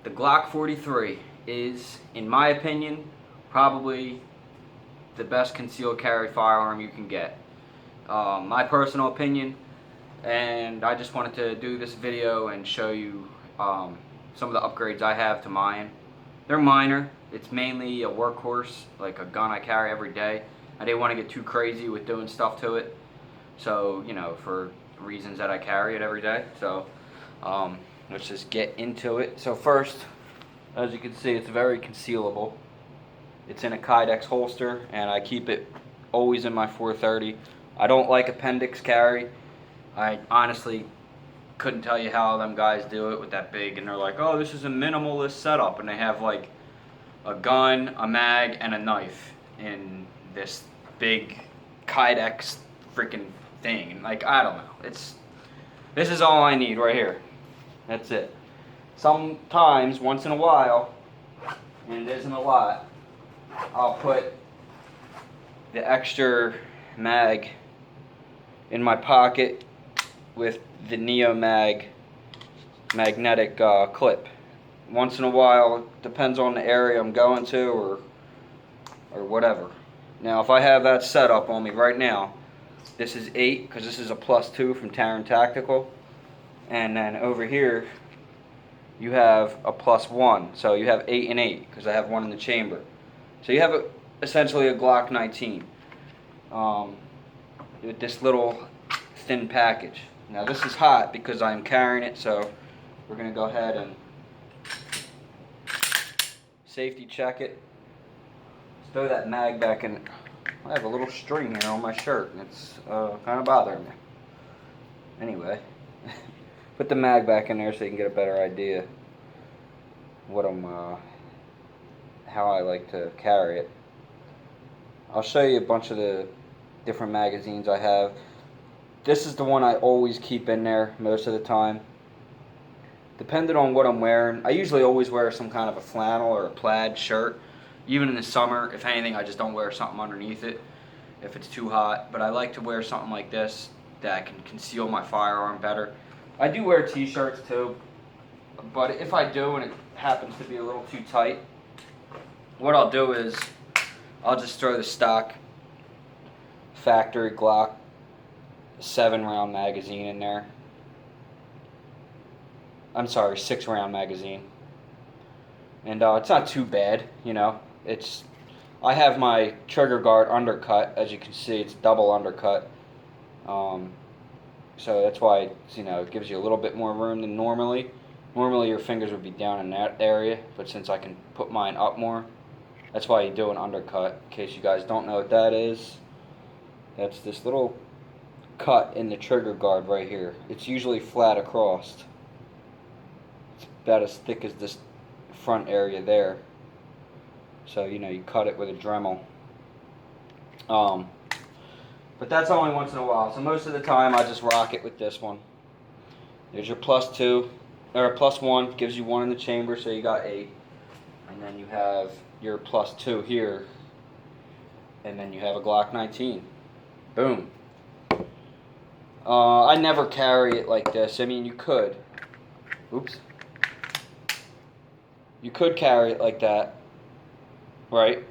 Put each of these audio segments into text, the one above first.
The GLoCK43 is, in my opinion, probably the best concealed carry firearm you can get. My personal opinion, and I just wanted to do this video and show you some of the upgrades I have to mine. They're minor. It's mainly a workhorse, like a gun I carry every day. I didn't want to get too crazy with doing stuff to it, so for reasons that I carry it every day. So let's just get into it. So first, as you can see, it's very concealable. It's in a Kydex holster, and I keep it always in my 430. I don't like appendix carry. I honestly couldn't tell you how them guys do it with that big, and they're like, oh, this is a minimalist setup, and they have like a gun, a mag, and a knife in this big Kydex freaking thing. And like, I don't know. This is all I need right here. That's it. Sometimes, once in a while, and it isn't a lot, I'll put the extra mag in my pocket with the Neo Mag magnetic clip. Once in a while, depends on the area I'm going to or whatever. Now, if I have that set up on me right now, this is 8 because this is a +2 from Terran Tactical, and then over here you have a +1, so you have 8 and 8 because I have one in the chamber. So you have essentially a Glock 19 with this little thin package. Now this is hot because I'm carrying it, so we're going to go ahead and safety check it. Let's throw that mag back in. I have a little string here on my shirt, and it's kind of bothering me. Anyway, put the mag back in there so you can get a better idea what how I like to carry it. I'll show you a bunch of the different magazines I have. This is the one I always keep in there most of the time. Depending on what I'm wearing, I usually always wear some kind of a flannel or a plaid shirt. Even in the summer, if anything, I just don't wear something underneath it if it's too hot. But I like to wear something like this that can conceal my firearm better. I do wear t-shirts too, but if I do and it happens to be a little too tight, what I'll do is I'll just throw the stock factory Glock 7-round magazine in there. I'm sorry, 6-round magazine. And it's not too bad, I have my trigger guard undercut. As you can see, it's double undercut. So that's why it gives you a little bit more room than normally. Normally your fingers would be down in that area, but since I can put mine up more, that's why you do an undercut. In case you guys don't know what that is, that's this little cut in the trigger guard right here. It's usually flat across. It's about as thick as this front area there. So you cut it with a Dremel. But that's only once in a while. So most of the time I just rock it with this one. There's your +2 or +1, gives you 1 in the chamber, so you got 8. And then you have your +2 here, and then you have a Glock 19. Boom. I never carry it like this. I mean, you could. Oops. You could carry it like that, right?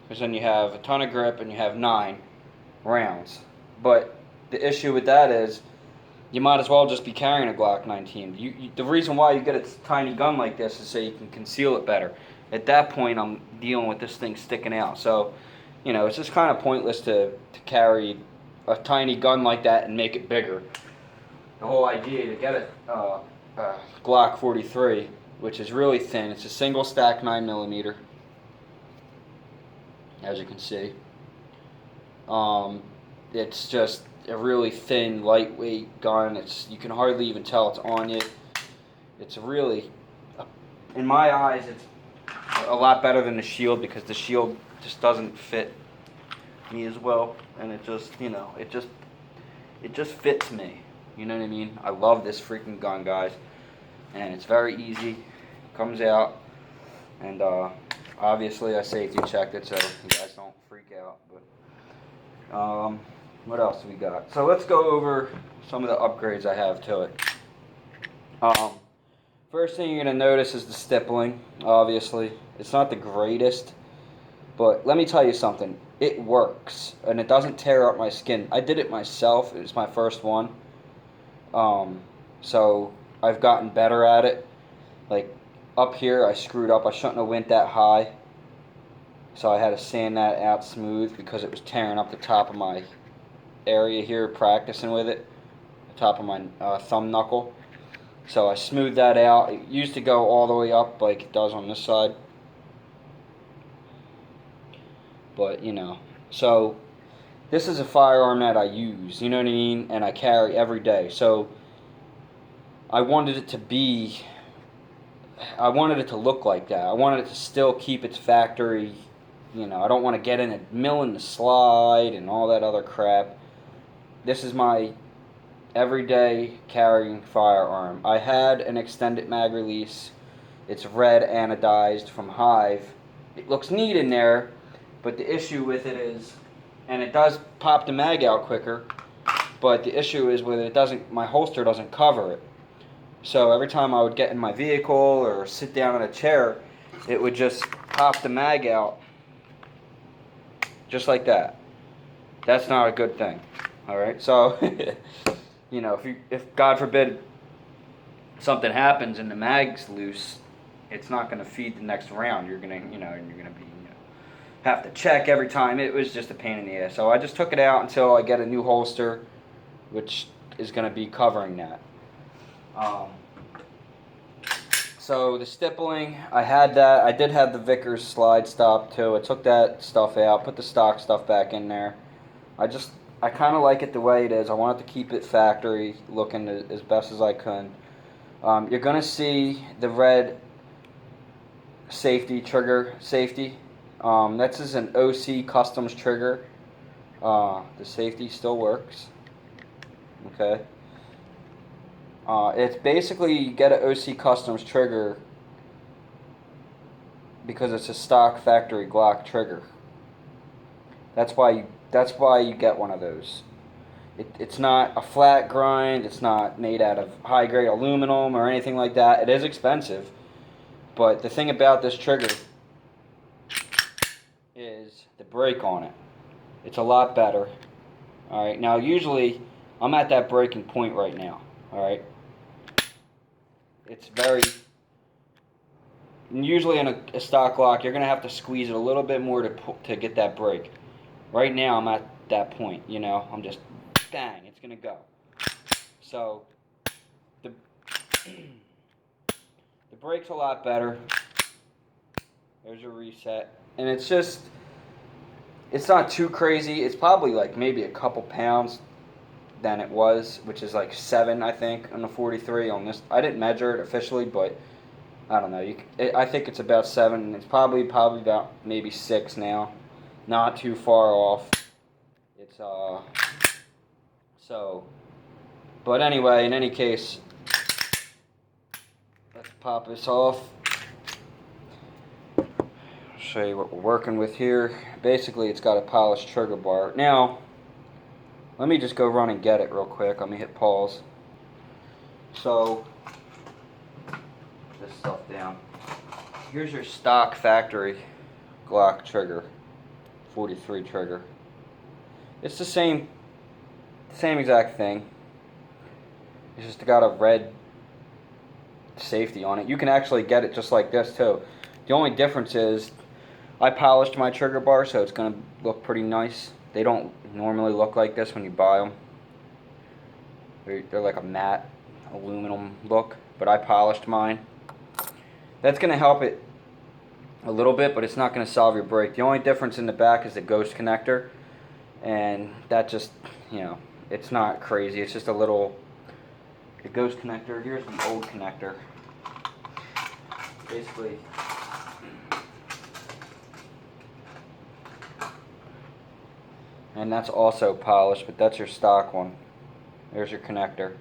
Because then you have a ton of grip and you have 9 rounds. But the issue with that is you might as well just be carrying a Glock 19. The reason why you get a tiny gun like this is so you can conceal it better. At that point, I'm dealing with this thing sticking out. So, it's just kind of pointless to carry a tiny gun like that and make it bigger. The whole idea to get a GLoCK43, which is really thin. It's a single stack 9mm, as you can see. It's just a really thin, lightweight gun. You can hardly even tell it's on you. It's really, in my eyes, it's a lot better than the Shield because the Shield just doesn't fit me as well, and it just, it just fits me. You know what I mean? I love this freaking gun, guys, and it's very easy. Comes out, and obviously I safety checked it so you guys don't freak out. But what else do we got? So let's go over some of the upgrades I have to it. First thing you're going to notice is the stippling, obviously. It's not the greatest, but let me tell you something. It works, and it doesn't tear up my skin. I did it myself. It was my first one. So I've gotten better at it. Like, up here, I screwed up. I shouldn't have went that high. So I had to sand that out smooth because it was tearing up the top of my area here, practicing with it. The top of my thumb knuckle. So I smoothed that out. It used to go all the way up like it does on this side. But, so this is a firearm that I use, you know what I mean? And I carry every day. So I wanted it to look like that. I wanted it to still keep its factory, I don't want to get in a mill in the slide and all that other crap. This is my everyday carrying firearm. I had an extended mag release. It's red anodized from Hive. It looks neat in there, but the issue with it is, and it does pop the mag out quicker, but the issue is with it, my holster doesn't cover it. So every time I would get in my vehicle or sit down in a chair, it would just pop the mag out just like that. That's not a good thing. All right, so if God forbid something happens and the mag's loose, it's not going to feed the next round. You're gonna have to check every time. It was just a pain in the ass. So I just took it out until I get a new holster, which is going to be covering that. So the stippling, I had that. I did have the Vickers slide stop too. I took that stuff out, put the stock stuff back in there. I kind of like it the way it is. I wanted to keep it factory looking as best as I could. You're going to see the red trigger safety. That's just an OC Customs trigger. The safety still works. Okay. It's basically, you get an OC Customs trigger because it's a stock factory Glock trigger. That's why you get one of those. It's not a flat grind. It's not made out of high-grade aluminum or anything like that. It is expensive. But the thing about this trigger is the break on it. It's a lot better. All right. Now, usually, I'm at that breaking point right now. All right. It's usually in a stock lock, you're going to have to squeeze it a little bit more to get that break. Right now, I'm at that point, I'm just, bang, it's going to go. So, the brake's a lot better. There's a reset. And it's not too crazy. It's probably like maybe a couple pounds than it was, which is like 7, I think, on the 43 on this. I didn't measure it officially, but I don't know. I think it's about 7. It's probably about maybe 6 now. Not too far off. It's but anyway, in any case, let's pop this off. I'll show you what we're working with here. Basically, it's got a polished trigger bar. Now, let me just go run and get it real quick. Let me hit pause. So, this stuff down. Here's your stock factory Glock trigger. 43 trigger. It's the same exact thing. It's just got a red safety on it. You can actually get it just like this too. The only difference is I polished my trigger bar, so it's going to look pretty nice. They don't normally look like this when you buy them. They're like a matte aluminum look, but I polished mine. That's going to help it a little bit, but it's not going to solve your break. The only difference in the back is the ghost connector, and that just, it's not crazy. It's just a little, the ghost connector. Here's the old connector. Basically, and that's also polished, but that's your stock one. There's your connector,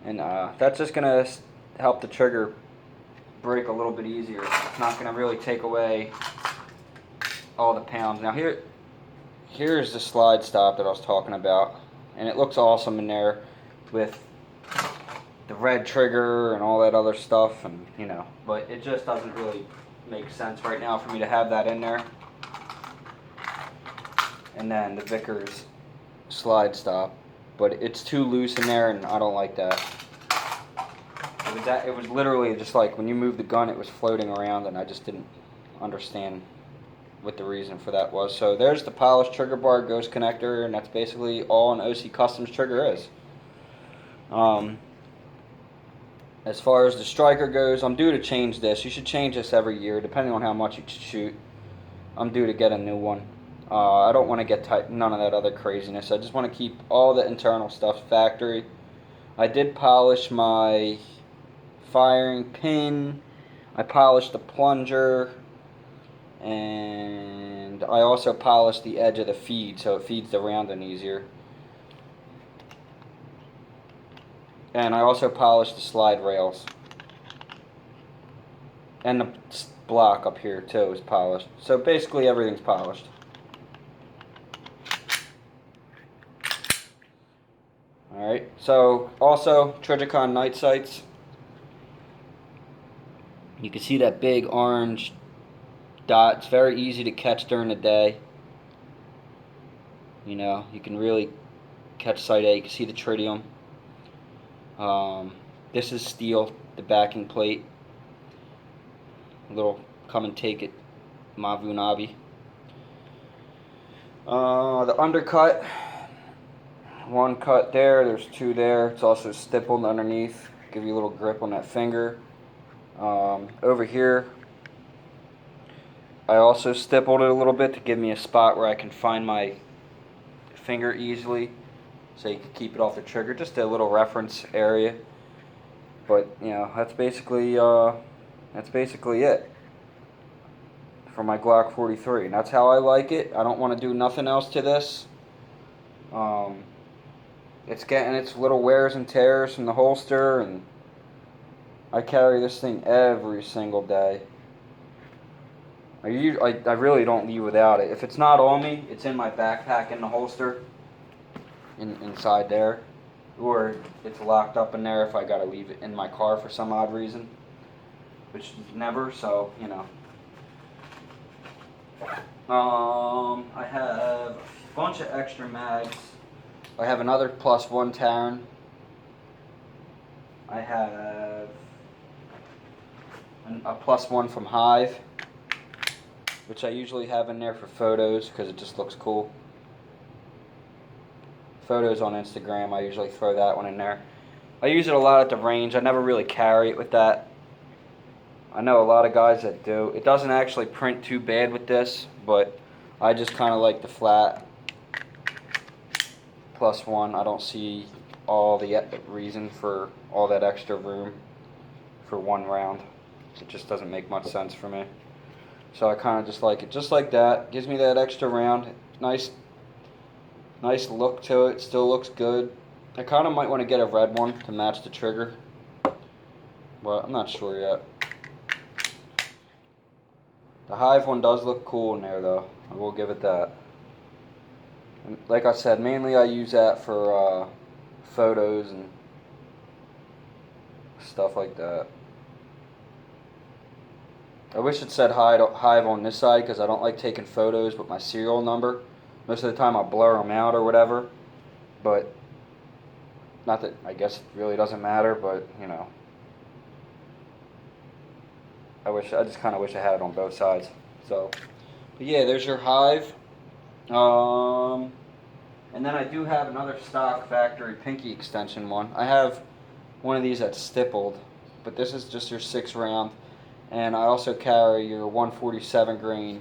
and that's just going to help the trigger break a little bit easier. It's not going to really take away all the pounds. Now here's the slide stop that I was talking about, and it looks awesome in there with the red trigger and all that other stuff, and but it just doesn't really make sense right now for me to have that in there. And then the Vickers slide stop, but it's too loose in there, and I don't like that. It was literally just like when you move the gun, it was floating around, and I just didn't understand what the reason for that was. So there's the polished trigger bar ghost connector, and that's basically all an OC Customs trigger is. As far as the striker goes, I'm due to change this. You should change this every year, depending on how much you shoot. I'm due to get a new one. I don't want to get none of that other craziness. I just want to keep all the internal stuff factory. I did polish my firing pin. I polished the plunger. And I also polished the edge of the feed so it feeds the round in easier. And I also polished the slide rails. And the block up here too is polished. So basically everything's polished. Alright, so also Trijicon night sights. You can see that big orange dot. It's very easy to catch during the day. You can really catch sight A. You can see the tritium. This is steel, the backing plate. A little come and take it Mavunavi. The undercut. One cut there, there's two there. It's also stippled underneath. Give you a little grip on that finger. Over here, I also stippled it a little bit to give me a spot where I can find my finger easily, so you can keep it off the trigger. Just a little reference area. But that's basically it for my GLoCK43, and that's how I like it. I don't want to do nothing else to this. It's getting its little wears and tears from the holster, and I carry this thing every single day. I really don't leave without it. If it's not on me, it's in my backpack in the holster, inside there, or it's locked up in there if I gotta leave it in my car for some odd reason, which is never. So I have a bunch of extra mags. I have another +1 Taran. I have a +1 from Hive, which I usually have in there for photos because it just looks cool. Photos on Instagram, I usually throw that one in there. I use it a lot at the range. I never really carry it with that. I know a lot of guys that do. It doesn't actually print too bad with this, but I just kind of like the flat +1. I don't see all the reason for all that extra room for one round. It just doesn't make much sense for me. So I kind of just like it just like that. Gives me that extra round. Nice look to it. Still looks good. I kind of might want to get a red one to match the trigger, but I'm not sure yet. The Hive one does look cool in there though. I will give it that. And like I said, mainly I use that for photos and stuff like that. I wish it said Hive on this side because I don't like taking photos with my serial number. Most of the time I'll blur them out or whatever. But, not that, I guess it really doesn't matter, but, I just kind of wish I had it on both sides. So, but yeah, there's your Hive. And then I do have another stock factory pinky extension one. I have one of these that's stippled, but this is just your 6-round. And I also carry your 147 grain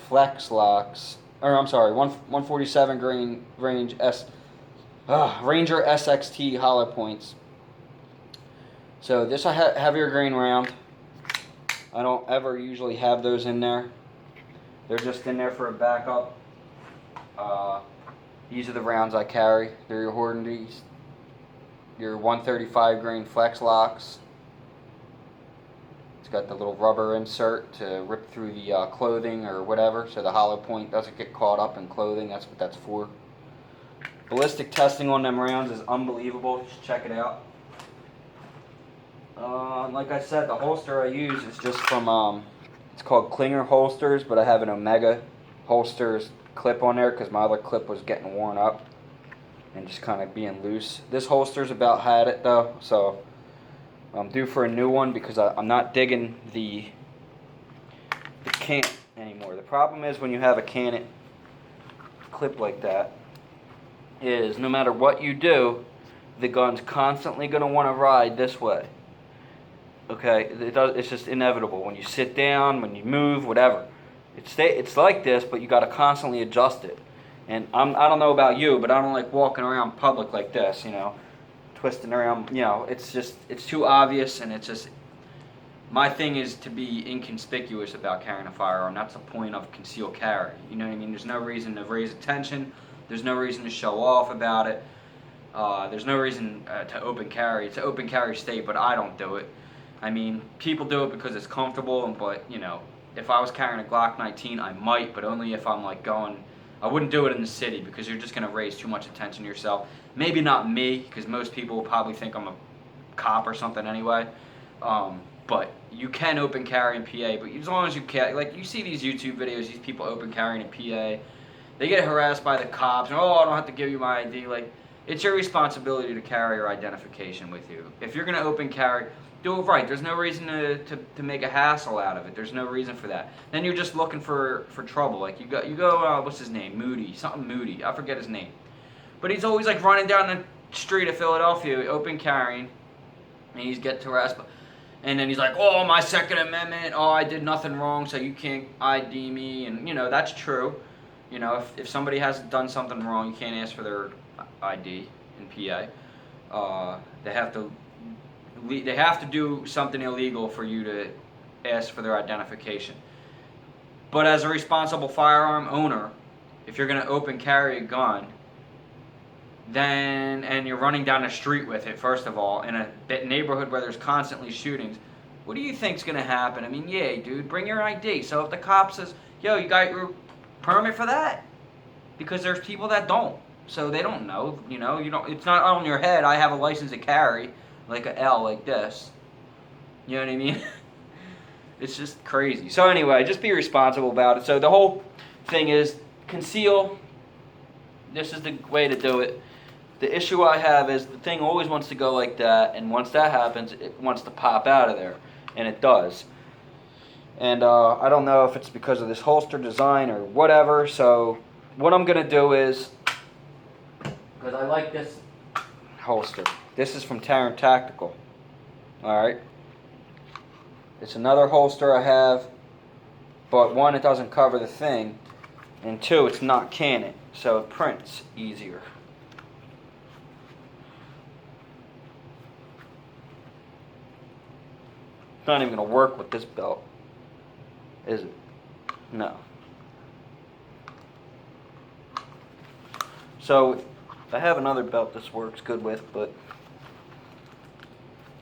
flex locks, or I'm sorry, 147 grain Ranger SXT hollow points. So this I heavier grain round. I don't ever usually have those in there. They're just in there for a backup. These are the rounds I carry. They're your Hornby's, your 135 grain flex locks. It's got the little rubber insert to rip through the clothing or whatever, so the hollow point doesn't get caught up in clothing. That's what that's for. Ballistic testing on them rounds is unbelievable. You should check it out. Like I said, the holster I use is just from, it's called Klinger Holsters, but I have an Omega holsters clip on there because my other clip was getting worn up and just kind of being loose. This holster's about had it though, so I'm due for a new one because I'm not digging the can't anymore. The problem is when you have a can't clip like that is no matter what you do, the gun's constantly going to want to ride this way. Okay, it's just inevitable. When you sit down, when you move, whatever. It's like this, but you got to constantly adjust it. And I don't know about you, but I don't like walking around public like this, twisting around, it's too obvious, and it's just, my thing is to be inconspicuous about carrying a firearm. That's the point of concealed carry. You know what I mean? There's no reason to raise attention. There's no reason to show off about it. There's no reason to open carry. It's an open carry state, but I don't do it. I mean, people do it because it's comfortable, but, if I was carrying a Glock 19, I might, but only if I'm, I wouldn't do it in the city because you're just going to raise too much attention to yourself. Maybe not me, because most people will probably think I'm a cop or something anyway. But you can open carry in PA, but as long as you can, you see these YouTube videos, these people open carrying in PA, they get harassed by the cops, and, I don't have to give you my ID. It's your responsibility to carry your identification with you. If you're going to open carry, do it right. There's no reason to make a hassle out of it. There's no reason for that. Then you're just looking for trouble. You go, what's his name? Moody. I forget his name. But he's always running down the street of Philadelphia, open carrying, and he's getting harassed. And then he's like, my Second Amendment, I did nothing wrong, so you can't ID me. And, that's true. If somebody has done something wrong, you can't ask for their ID in PA. They have to do something illegal for you to ask for their identification. But as a responsible firearm owner, if you're going to open carry a gun, and you're running down the street with it, first of all, in a neighborhood where there's constantly shootings, what do you think's going to happen? I mean, yeah, dude, bring your ID. So if the cop says, yo, you got your permit for that? Because there's people that don't. So they don't know, you don't. It's not on your head, I have a license to carry, like a L like this. You know what I mean? It's just crazy. So anyway, just be responsible about it. So the whole thing is conceal. This is the way to do it. The issue I have is the thing always wants to go like that, and once that happens, it wants to pop out of there, and it does. And I don't know if it's because of this holster design or whatever, so what I'm going to do is, because I like this holster. This is from Tarrant Tactical. Alright. It's another holster I have, but one, it doesn't cover the thing, and two, it's not Canon, so it prints easier. It's not even going to work with this belt, is it? No. So, I have another belt this works good with, but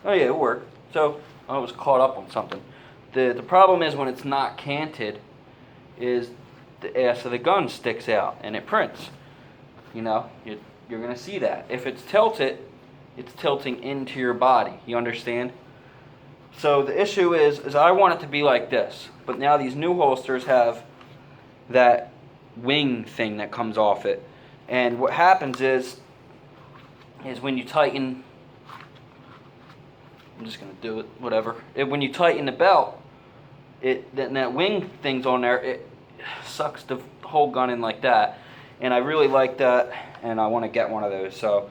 oh yeah, it worked. So I was caught up on something. The problem is when it's not canted, is the ass of the gun sticks out and it prints. You're gonna see that. If it's tilted, it's tilting into your body. You understand? So the issue is I want it to be like this, but now these new holsters have that wing thing that comes off it. And what happens is when you tighten, I'm just going to do it, whatever. When you tighten the belt, then that wing thing's on there, it sucks the whole gun in like that. And I really like that, and I want to get one of those. So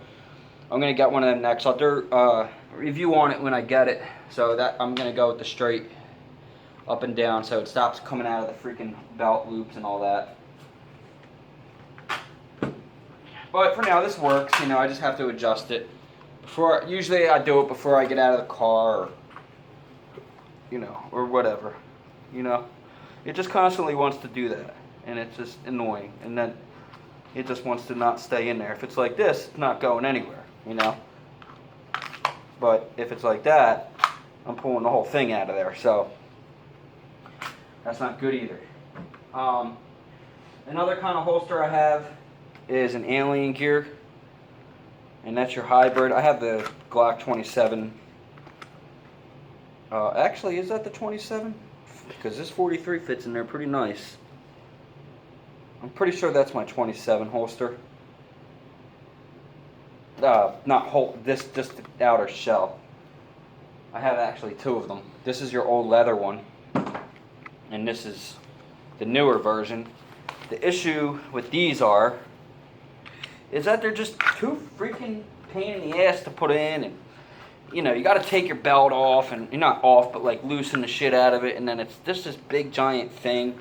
I'm going to get one of them next. I'll do a review on it when I get it. So that I'm going to go with the straight up and down so it stops coming out of the freaking belt loops and all that. But for now, this works. I just have to adjust it. Usually I do it before I get out of the car, or whatever. It just constantly wants to do that, and it's just annoying. And then it just wants to not stay in there. If it's like this, it's not going anywhere. But if it's like that, I'm pulling the whole thing out of there. So that's not good either. Another kind of holster I have is an alien gear, and that's your hybrid. I have the Glock 27 Actually, is that the 27? Because this 43 fits in there pretty nice. I'm pretty sure that's my 27 holster. This just the outer shell. I have actually two of them. This is your old leather one, and this is the newer version. The issue with these is that they're just too freaking pain in the ass to put in, and you know, you got to take your belt off, and you're not off, but like loosen the shit out of it, and then it's just this big giant thing.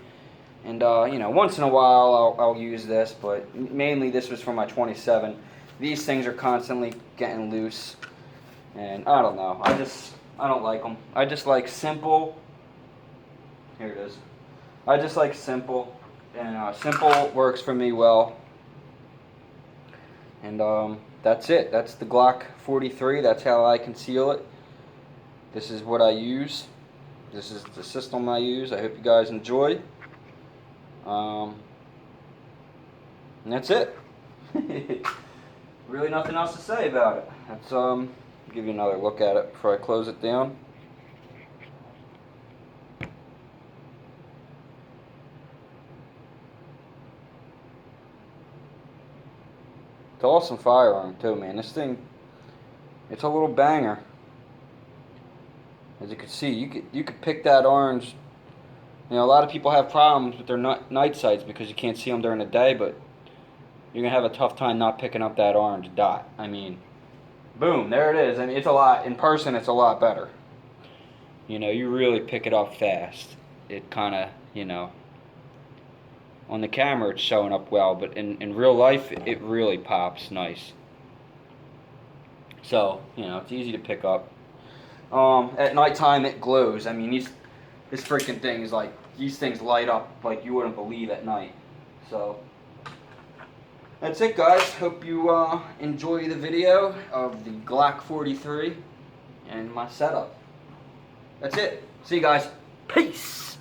And you know, once in a while I'll use this, but mainly this was for my 27. These things are constantly getting loose, and I don't know. I don't like them. I just like simple. Here it is. I just like simple, and simple works for me well. And that's it. That's the GLoCK43. That's how I conceal it. This is what I use. This is the system I use. I hope you guys enjoy. And that's it. Really nothing else to say about it. Let's give you another look at it before I close it down. It's an awesome firearm too, man. This thing, it's a little banger. As you can see, you could pick that orange. You know, a lot of people have problems with their night sights because you can't see them during the day, but you're going to have a tough time not picking up that orange dot. I mean, boom, there it is. I mean, it's a lot, in person it's a lot better. You know, you really pick it up fast. It kind of, you know, on the camera it's showing up well, but in real life it really pops nice. So, you know, it's easy to pick up. At nighttime it glows. I mean, this freaking thing is like, these things light up like you wouldn't believe at night. So that's it, guys. Hope you enjoy the video of the GLoCK43 and my setup. That's it. See you guys. Peace.